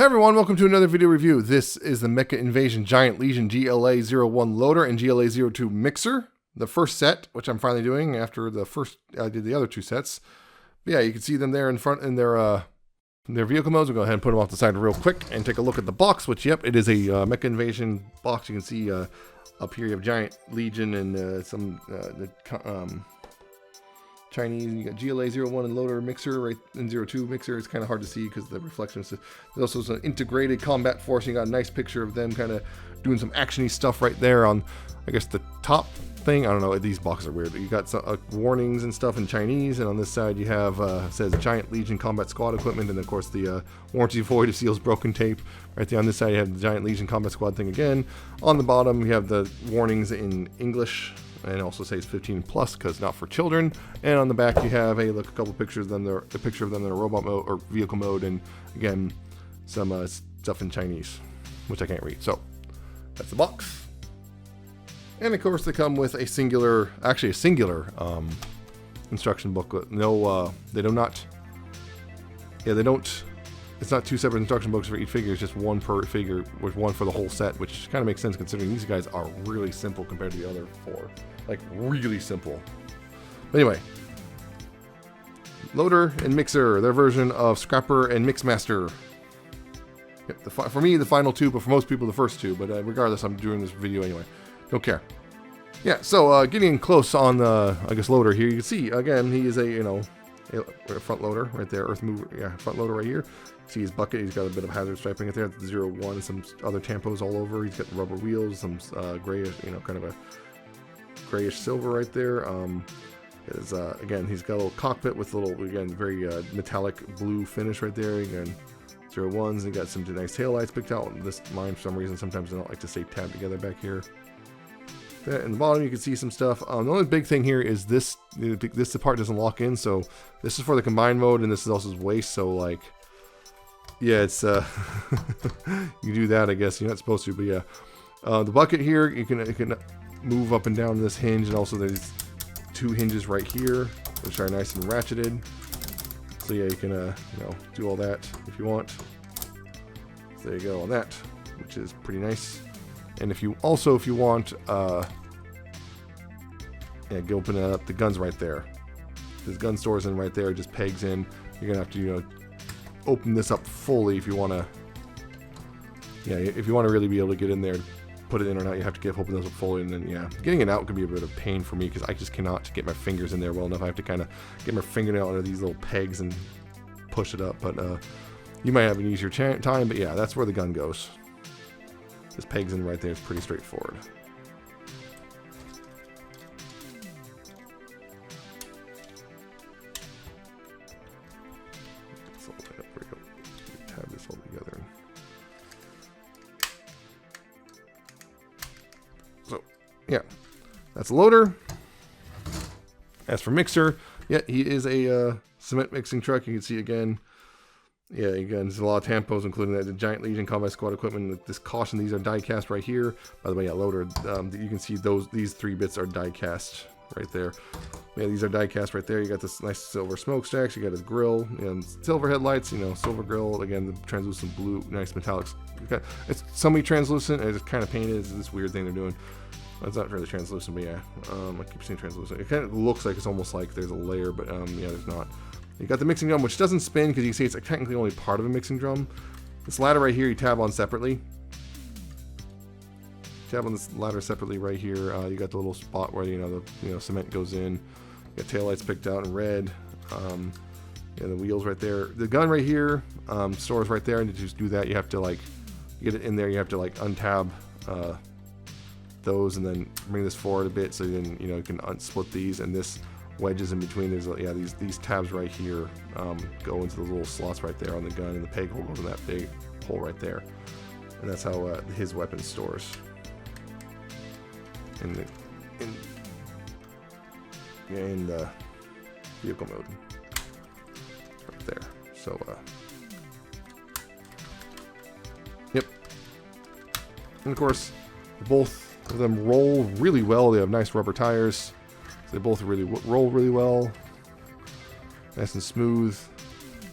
Hi everyone, welcome to another video review. This is the Mecha Invasion Giant Legion GLA-01 loader and GLA-02 mixer. The first set, which I'm finally doing after the first, I did the other two sets. But yeah, you can see them there in front in their vehicle modes. We'll go ahead and put them off the side real quick and take a look at the box, which, yep, it is a Mecha Invasion box. You can see up here you have Giant Legion and some Chinese. You got GLA-01 and loader mixer, right, and 02 mixer. It's kind of hard to see because the reflections. There's also an integrated combat force. You got a nice picture of them kind of doing some actiony stuff right there on, I guess, the top thing. I don't know. These boxes are weird. But you got some warnings and stuff in Chinese, and on this side you have says Giant Legion Combat Squad equipment, and of course the warranty void of seals broken tape. Right there on this side you have the Giant Legion Combat Squad thing again. On the bottom you have the warnings in English. And it also says 15 plus because not for children. And on the back you have a couple pictures of them. A picture of them in a robot mode or vehicle mode, and again some stuff in Chinese, which I can't read. So that's the box. And of course they come with a singular instruction booklet. No, they do not. Yeah, they don't. It's not two separate instruction books for each figure. It's just one per figure with one for the whole set, which kind of makes sense considering these guys are really simple compared to the other four. Like, really simple. But anyway, loader and mixer, their version of Scrapper and Mixmaster. Yep, for me, the final two, but for most people, the first two. But regardless, I'm doing this video anyway. Don't care. Yeah, so getting in close on the, I guess, loader here, you can see, again, he is a front loader right there, earth mover, yeah, front loader right here. See his bucket, he's got a bit of hazard striping right there, the 01, some other tampos all over. He's got rubber wheels, some grayish, kind of a grayish silver right there. Again, he's got a little cockpit with a little, again, very metallic blue finish right there. Again, 01s, and got some nice taillights picked out. Mine, for some reason, sometimes I don't like to stay tabbed together back here. In the bottom, you can see some stuff. The only big thing here is this part doesn't lock in, so this is for the combined mode, and this is also his waist, so, like, yeah, it's, you do that, I guess. You're not supposed to, but yeah. The bucket here, you can move up and down this hinge, and also there's two hinges right here, which are nice and ratcheted. So yeah, you can, do all that if you want. So there you go on that, which is pretty nice. And if you want, yeah, go open it up. The gun's right there. There's gun stores in right there. It just pegs in. You're gonna have to, open this up fully if you want to. Yeah, if you want to really be able to get in there, put it in or not, you have to open those up fully. And then yeah, getting it out can be a bit of pain for me because I just cannot get my fingers in there well enough. I have to kind of get my fingernail under these little pegs and push it up. But you might have an easier time. But yeah, that's where the gun goes. This pegs in right there is pretty straightforward. Tab this all together. So, yeah, that's a loader. As for mixer, yeah, he is a cement mixing truck. You can see again. Yeah, again, there's a lot of tampos, including the Giant Legion Combat Squad equipment. This caution, these are die cast right here. By the way, yeah, loader. You can see these three bits are die cast right there. Yeah, these are die cast right there. You got this nice silver smokestacks. You got his grill and silver headlights. Silver grill. Again, the translucent blue, nice metallics. It's semi-translucent. It's kind of painted. It's this weird thing they're doing. It's not really translucent, but yeah, I keep saying translucent. It kind of looks like it's almost like there's a layer, but yeah, there's not. You got the mixing drum, which doesn't spin because you see it's technically only part of a mixing drum. This ladder right here, you tab on separately. Tab on this ladder separately right here. You got the little spot where the cement goes in. You got taillights picked out in red. Yeah, the wheels right there. The gun right here, stores right there, and to just do that, you have to get it in there. You have to untab those and then bring this forward a bit, so then you can unsplit these, and this wedges in between. There's these tabs right here go into the little slots right there on the gun, and the peg hole goes in that big hole right there, and that's how his weapon stores in the vehicle mode right there. So yep, and of course both of them roll really well. They have nice rubber tires. They both really roll really well, nice and smooth.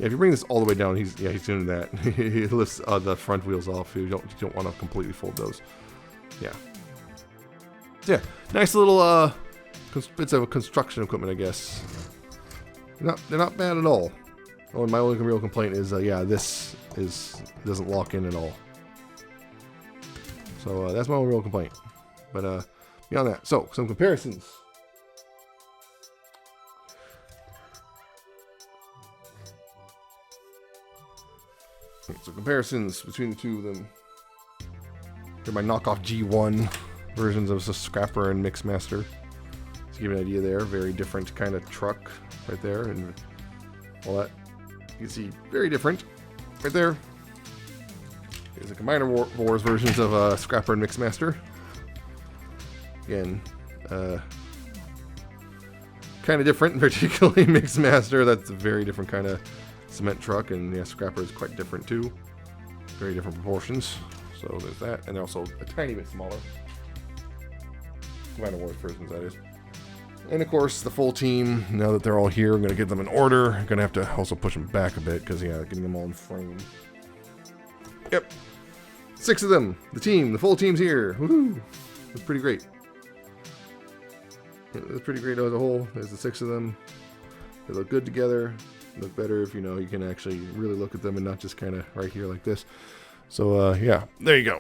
Yeah, if you bring this all the way down, he's doing that. He lifts the front wheels off. You don't want to completely fold those. Yeah. Yeah, nice little bits of construction equipment, I guess. They're not bad at all. Oh, and my only real complaint is, yeah, this doesn't lock in at all. So that's my only real complaint. But beyond that, so some comparisons. So comparisons between the two of them. They're my knockoff G1 versions of the Scrapper and Mixmaster. To give you an idea there, very different kind of truck right there, and all that. You can see very different right there. Here's the Combiner Wars versions of Scrapper and Mixmaster. Again, kind of different, particularly Mixmaster. That's a very different kind of cement truck, and yeah, Scrapper is quite different too. Very different proportions. So there's that, and they're also a tiny bit smaller. Combiner Wars versions, that is. And of course, the full team. Now that they're all here, I'm going to get them in order. I'm going to have to also push them back a bit because, yeah, getting them all in frame. Yep. 6 of them. The full team's here. Woohoo! It's pretty great. It's pretty great as a whole. There's the 6 of them. They look good together. Look better if you can actually really look at them and not just kind of right here like this. So yeah, there you go.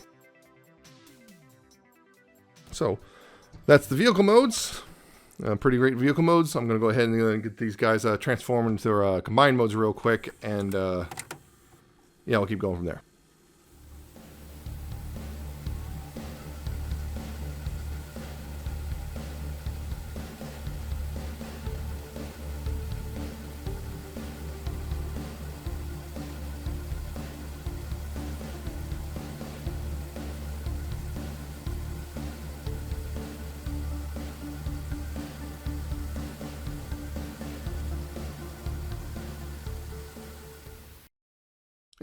So that's the vehicle modes. Pretty great vehicle modes. I'm going to go ahead and get these guys transformed into their combined modes real quick, and yeah, we'll keep going from there.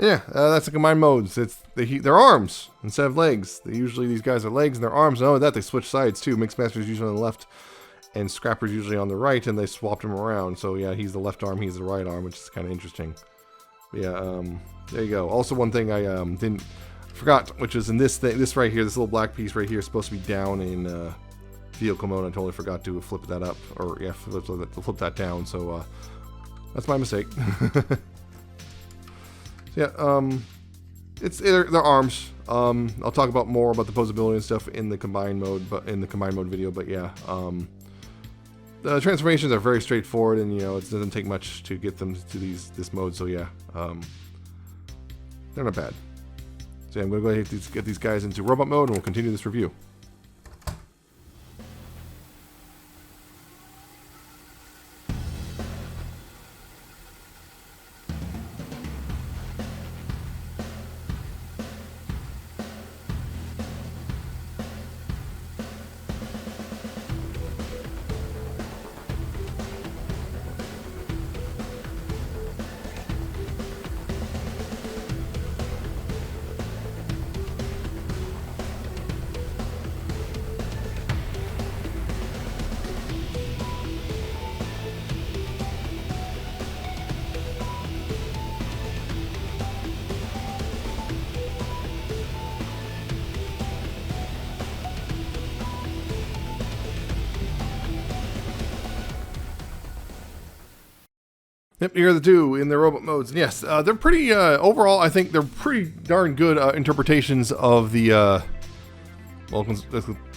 Yeah, that's the combined modes. It's their arms instead of legs. Usually these guys are legs and their arms. And that they switch sides too. Mixmaster's usually on the left, and Scrapper's usually on the right, and they swapped him around. So yeah, he's the left arm, he's the right arm, which is kind of interesting. But yeah, there you go. Also, one thing I forgot, which is in this right here, this little black piece right here is supposed to be down in vehicle mode. I totally forgot to flip that up, or yeah, flip that down. So that's my mistake. Yeah, it's their arms. I'll talk about more about the posability and stuff in the combined mode, video. But yeah, the transformations are very straightforward, and it doesn't take much to get them to this mode. So yeah, they're not bad. So yeah, I'm gonna go ahead and get these guys into robot mode, and we'll continue this review. Yep, here are the two in their robot modes. And yes, they're pretty, overall, I think they're pretty darn good interpretations of the,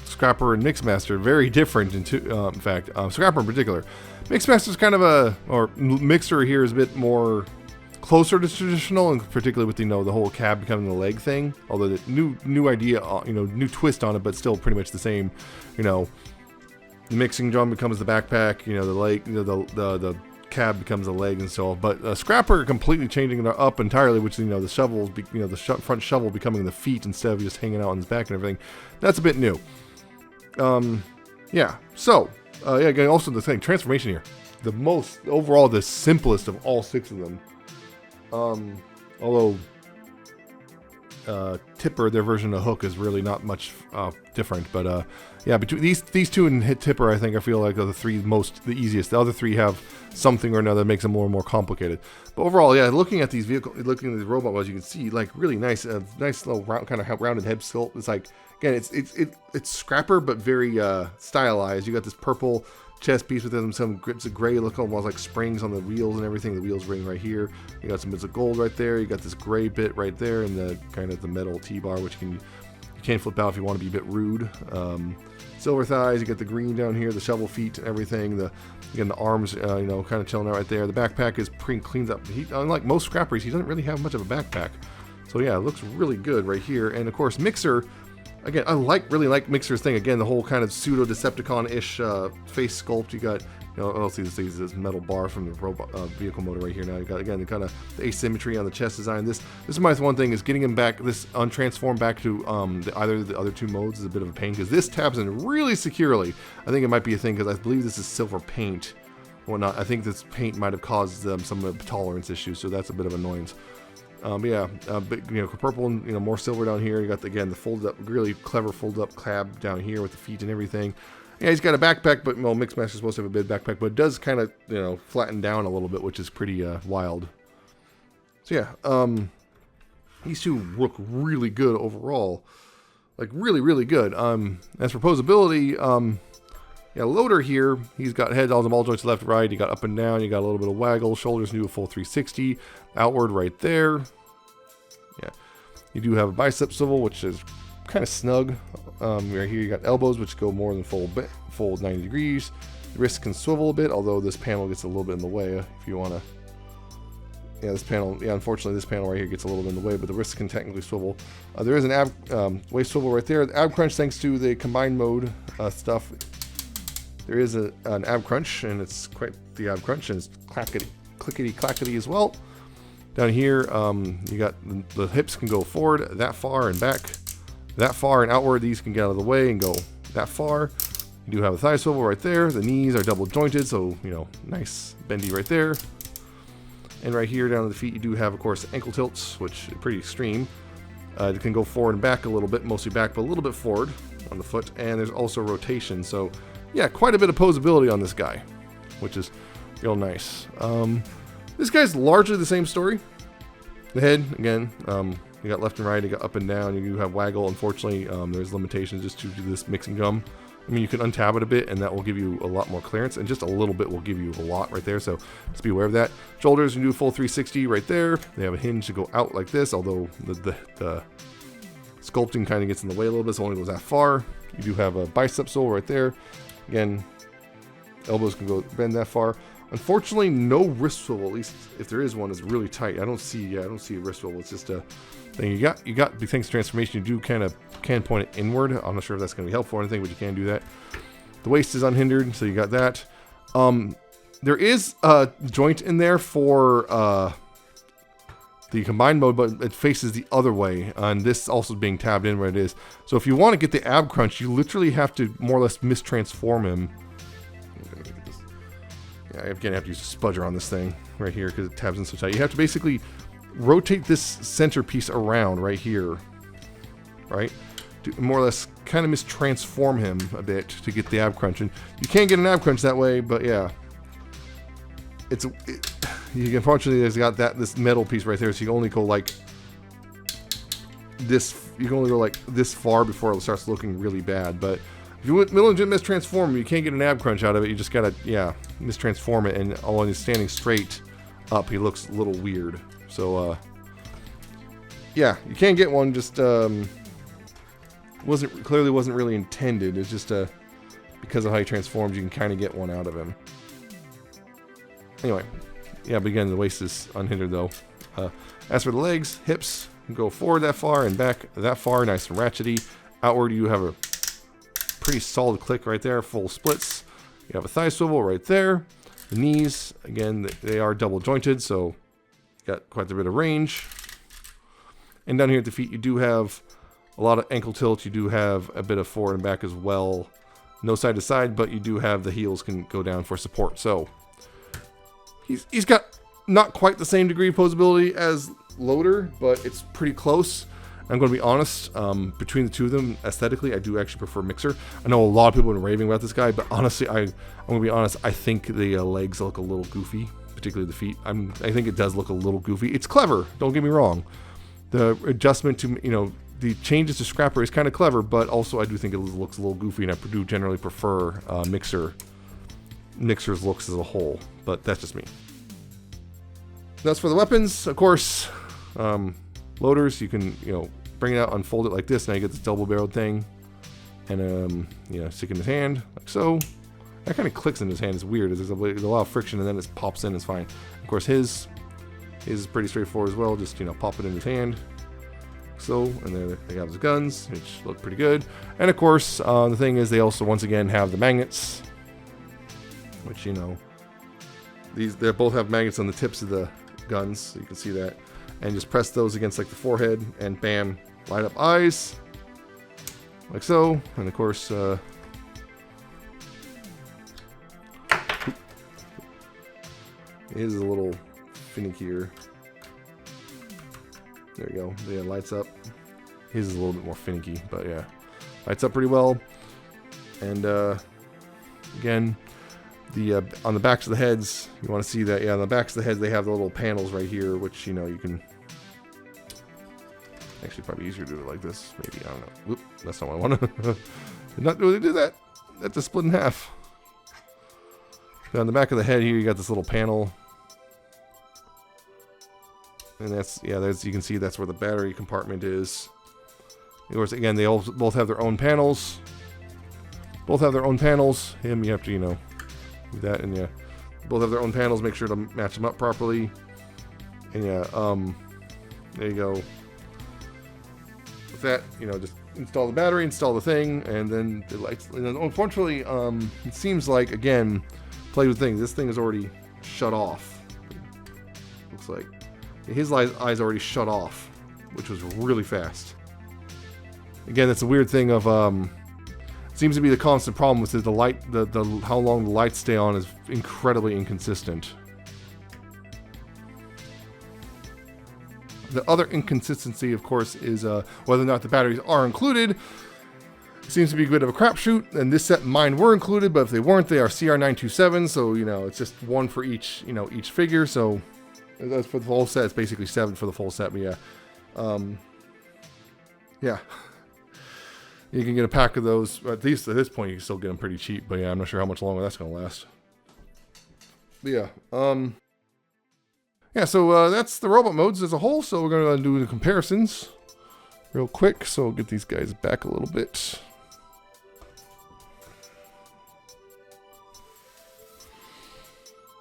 Scrapper and Mixmaster. Very different, in fact, Scrapper in particular. Mixmaster's kind of or Mixer here is a bit more closer to traditional, and particularly with, the whole cab becoming the leg thing. Although the new idea, new twist on it, but still pretty much the same, The mixing drum becomes the backpack, the leg, the cab becomes a leg and so on. But Scrapper completely changing it up entirely, which the shovel, front shovel becoming the feet instead of just hanging out on his back and everything. That's a bit new. Yeah. So yeah, again, also the thing, transformation here, overall the simplest of all 6 of them. Although Tipper, their version of Hook, is really not much different. But yeah, between these two and Tipper, I think I feel like are the easiest. The other three have something or another that makes them more and more complicated. But overall, yeah, looking at these looking at these robot models, you can see like really nice, nice little kind of rounded head sculpt. It's like, again, it's Scrapper but very stylized. You got this purple chest piece with some grips of gray, look almost like springs on the wheels and everything. The wheels ring right here. You got some bits of gold right there. You got this gray bit right there, and the kind of the metal T-bar, which you can flip out if you want to be a bit rude. Silver thighs. You got the green down here, the shovel feet and everything. Again, the arms, you know, kind of chilling out right there. The backpack is pretty cleaned up. Unlike most Scrappers, he doesn't really have much of a backpack. So yeah, it looks really good right here. And of course, Mixer. Again, I really like Mixer's thing. Again, the whole kind of pseudo Decepticon-ish face sculpt. You got, you know, let's see, this metal bar from the robot vehicle motor right here. Now you got, again, the kind of the asymmetry on the chest design. This is my one thing, is getting him back, this untransformed back to either the other two modes is a bit of a pain, because this tabs in really securely. I think it might be a thing because I believe this is silver paint or whatnot. I think this paint might have caused some tolerance issues, so that's a bit of annoyance. Yeah, but, you know, purple and, you know, more silver down here. You got, again, the folded up, really clever folded up cab down here with the feet and everything. Yeah, he's got a backpack, but, well, Mixmaster's supposed to have a big backpack, but it does kind of, you know, flatten down a little bit, which is pretty wild. So yeah, these two look really good overall, like really good. As for posability, yeah, Loader here, he's got head on the ball joints left, right. You got up and down. You got a little bit of waggle. Shoulders do a full 360. Outward right there. Yeah, you do have a bicep swivel, which is kind of snug. Right here you got elbows, which go more than full 90 degrees. The wrists can swivel a bit, although this panel gets a little bit in the way. If you want to, yeah, this panel, yeah, unfortunately this panel right here gets a little bit in the way, but the wrists can technically swivel. There is an waist swivel right there. The ab crunch, thanks to the combined mode stuff. There is an ab crunch, and it's quite the ab crunch, and it's clickety clackety as well. Down here, you got the hips can go forward that far and back, that far and outward. These can get out of the way and go that far. You do have a thigh swivel right there. The knees are double jointed, so, you know, nice bendy right there. And right here down to the feet, you do have, of course, ankle tilts, which is pretty extreme. It can go forward and back a little bit, mostly back, but a little bit forward on the foot. And there's also rotation, so yeah, quite a bit of posability on this guy, which is real nice. This guy's largely the same story. The head, again, you got left and right, you got up and down, you do have waggle. Unfortunately, there's limitations just due to this mixing gum. I mean, you can untab it a bit, and that will give you a lot more clearance, and just a little bit will give you a lot right there, so just be aware of that. Shoulders, you do a full 360 right there. They have a hinge to go out like this, although the sculpting kind of gets in the way a little bit, so it only goes that far. You do have a bicep sole right there. Again, elbows can go bend that far. Unfortunately, no wrist swivel. At least if there is one, it's really tight. I don't see a wrist swivel. It's just a thing. You got thanks to transformation, you do can point it inward. I'm not sure if that's going to be helpful or anything, but you can do that. The waist is unhindered, so you got that. There is a joint in there for the combined mode, but it faces the other way, and this also is being tabbed in where it is. So if you want to get the ab crunch, you literally have to more or less mistransform him. Yeah, again, I have to use a spudger on this thing right here because it tabs in so tight. You have to basically rotate this centerpiece around right here, right? To more or less kind of mistransform him a bit to get the ab crunch. And you can't get an ab crunch that way, but yeah. You can, unfortunately, there's got this metal piece right there, so you can only go like this. You can only go like this far before it starts looking really bad. But if you want legit mistransform, you can't get an ab crunch out of it. You just gotta, yeah, mistransform it, and when he's standing straight up, he looks a little weird. So, yeah, you can't get one. Just clearly wasn't really intended. It's just because of how he transforms, you can kind of get one out of him. Anyway. Yeah, but again, the waist is unhindered though. As for the legs, hips go forward that far and back that far, nice and ratchety. Outward, you have a pretty solid click right there, full splits. You have a thigh swivel right there. The knees, again, they are double jointed, so you got quite a bit of range. And down here at the feet, you do have a lot of ankle tilt. You do have a bit of forward and back as well. No side to side, but you do have the heels can go down for support. So he's got not quite the same degree of posability as Loader, but it's pretty close. I'm going to be honest, between the two of them, aesthetically, I do actually prefer Mixer. I know a lot of people have been raving about this guy, but honestly, I'm going to be honest, I think the legs look a little goofy, particularly the feet. I think it does look a little goofy. It's clever, don't get me wrong. The adjustment to, you know, the changes to Scrapper is kind of clever, but also I do think it looks a little goofy, and I do generally prefer Mixer's looks as a whole, but that's just me. That's for the weapons, of course. Loaders, you can, you know, bring it out, unfold it like this, now you get this double-barreled thing, and you know, stick it in his hand like so. That kind of clicks in his hand. It's weird. There's a lot of friction, and then it pops in. It's fine. Of course, his is pretty straightforward as well. Just, you know, pop it in his hand. So, and then they have his guns, which look pretty good. And of course, the thing is, they also once again have the magnets, which, you know, they both have magnets on the tips of the guns, so you can see that. And just press those against like the forehead, and bam, light up eyes, like so. And of course, his is a little finickier. There you go. Yeah, lights up. His is a little bit more finicky, but yeah, lights up pretty well. And again, the on the backs of the heads, you want to see that. Yeah, on the backs of the heads, they have the little panels right here, which, you know, you can actually probably easier to do it like this. Maybe, I don't know. Whoop, that's not what I want to. Did not really do that. That's a split in half. On the back of the head here, you got this little panel. And that's, yeah, there's, you can see that's where the battery compartment is. Of course, again, they all both have their own panels. Both have their own panels. Him, you have to, you know, do that, and yeah, both have their own panels. Make sure to match them up properly. And yeah, there you go. With that, you know, just install the battery, install the thing, and then the lights. And then unfortunately, it seems like, again, play with things. This thing is already shut off. Looks like his eyes already shut off, which was really fast. Again, that's a weird thing of seems to be the constant problem with the light. The how long the lights stay on is incredibly inconsistent. The other inconsistency, of course, is whether or not the batteries are included. Seems to be a bit of a crapshoot, and this set mine were included, but if they weren't, they are CR927, so, you know, it's just one for each, you know, each figure. So that's for the full set. It's basically 7 for the full set, but yeah. Yeah. You can get a pack of those. At least at this point, you can still get them pretty cheap, but yeah, I'm not sure how much longer that's going to last. But yeah. Yeah, so that's the robot modes as a whole, so we're going to do the comparisons real quick. So we'll get these guys back a little bit.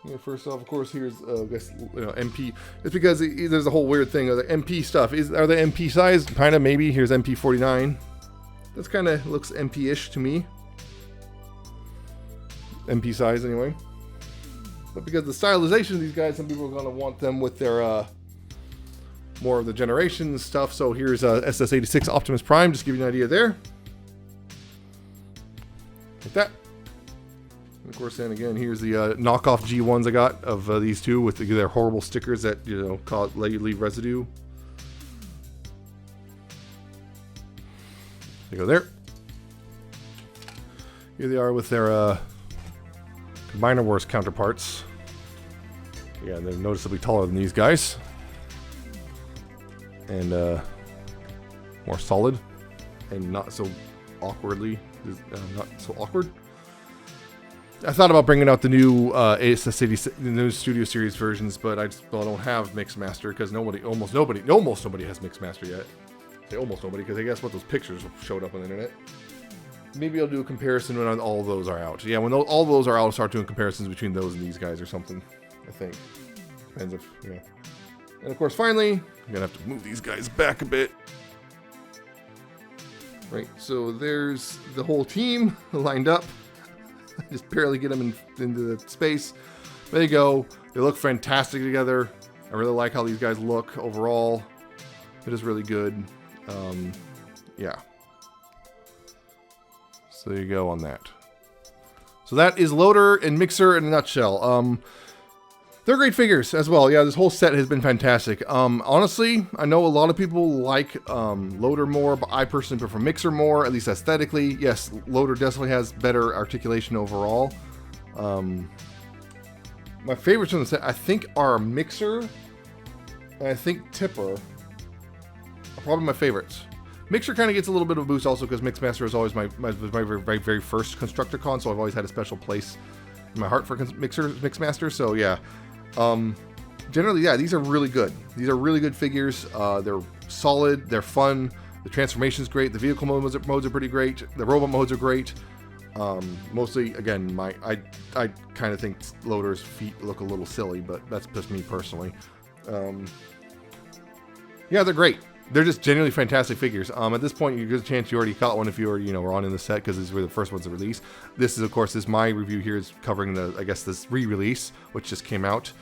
Yeah, first off, of course, here's I guess, you know, MP. It's because there's a whole weird thing of the MP stuff. Are they MP size? Kind of, maybe. Here's MP49. That's kind of looks MP-ish to me. MP size, anyway. But because the stylization of these guys, some people are going to want them with their more of the generation stuff. So here's SS86 Optimus Prime. Just to give you an idea there. Like that. Of course, and again, here's the knockoff G1s I got of these two with their horrible stickers that, you know, leave residue. They go there. Here they are with their Combiner Wars counterparts. Yeah, they're noticeably taller than these guys. And more solid. And not so awkwardly, not so awkward. I thought about bringing out the new SS86, the new Studio Series versions, but I don't have Mixmaster because almost nobody has Mixmaster yet. I say almost nobody because I guess what those pictures showed up on the internet. Maybe I'll do a comparison when all all those are out. Yeah, when all those are out, I'll start doing comparisons between those and these guys or something. I think depends if yeah. And of course, finally, I'm gonna have to move these guys back a bit. Right, so there's the whole team lined up. Just barely get them into the space. There you go. They look fantastic together. I really like how these guys look overall. It is really good. Yeah. So there you go on that. So that is Loader and Mixer in a nutshell. They're great figures as well. Yeah, this whole set has been fantastic. Honestly, I know a lot of people like Loader more, but I personally prefer Mixer more, at least aesthetically. Yes, Loader definitely has better articulation overall. My favorites from the set, I think, are Mixer, and I think Tipper are probably my favorites. Mixer kind of gets a little bit of a boost also because Mixmaster is always my very first Constructicon, so I've always had a special place in my heart for Mixmaster. So yeah, generally, yeah, these are really good. These are really good figures. They're solid. They're fun. The transformation's great. The vehicle modes are pretty great. The robot modes are great. Mostly, again, I kind of think Loader's feet look a little silly, but that's just me personally. Yeah, they're great. They're just genuinely fantastic figures. At this point, there's a chance you already caught one if you already, were on in the set, because these were the first ones to release. This is, of course, my review here is covering this re-release, which just came out.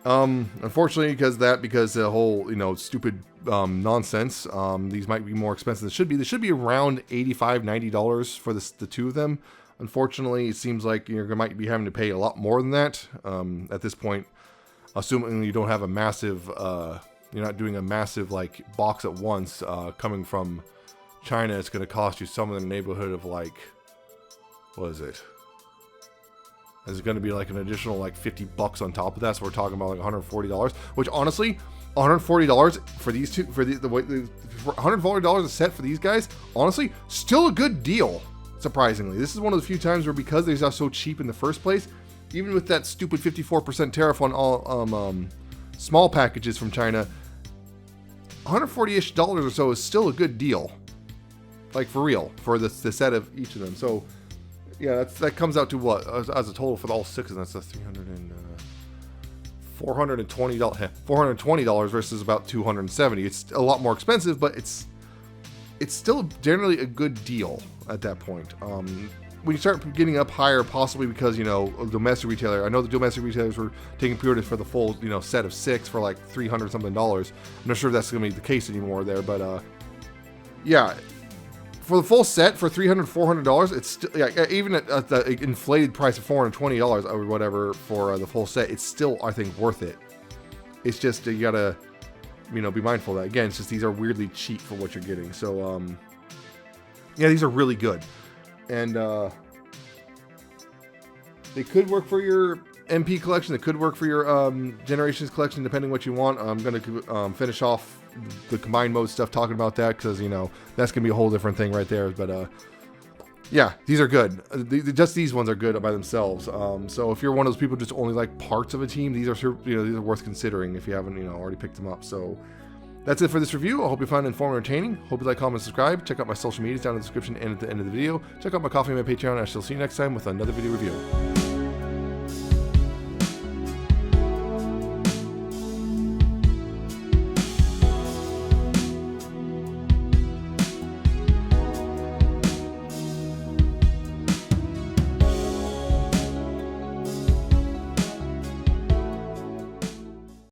Unfortunately, because the whole, stupid nonsense, these might be more expensive than they should be. They should be around $85, $90 for the two of them. Unfortunately, it seems like you might be having to pay a lot more than that at this point, assuming you don't have a massive... you're not doing a massive box at once coming from China. It's going to cost you somewhere in the neighborhood of what is it? Is it going to be an additional $50 on top of that? So we're talking about $140, which honestly, $140 for these two, for $140 a set for these guys, honestly, still a good deal. Surprisingly, this is one of the few times where, because these are so cheap in the first place, even with that stupid 54% tariff on all small packages from China, $140-ish or so is still a good deal. For real, for the set of each of them. So, yeah, that comes out to what? As a total for all six of them, that's $420 versus about $270. It's a lot more expensive, but it's still generally a good deal at that point. When you start getting up higher, possibly because, a domestic retailer, I know the domestic retailers were taking pre-orders for the full, set of 6 for $300 something. I'm not sure if that's going to be the case anymore there, but yeah, for the full set for $300, $400, it's still, yeah, even at the inflated price of $420 or whatever for the full set, it's still, I think, worth it. It's just you gotta, be mindful of that. Again, it's just these are weirdly cheap for what you're getting. So yeah, these are really good. And they could work for your MP collection. They could work for your Generations collection, depending what you want. I'm going to finish off the combined mode stuff talking about that, because, that's going to be a whole different thing right there. But yeah, these are good. Just these ones are good by themselves. So if you're one of those people who just only like parts of a team, these are these are worth considering if you haven't already picked them up. So that's it for this review. I hope you found it informative and entertaining. Hope you like, comment, subscribe. Check out my social medias down in the description and at the end of the video. Check out my Coffee and my Patreon. I shall see you next time with another video review.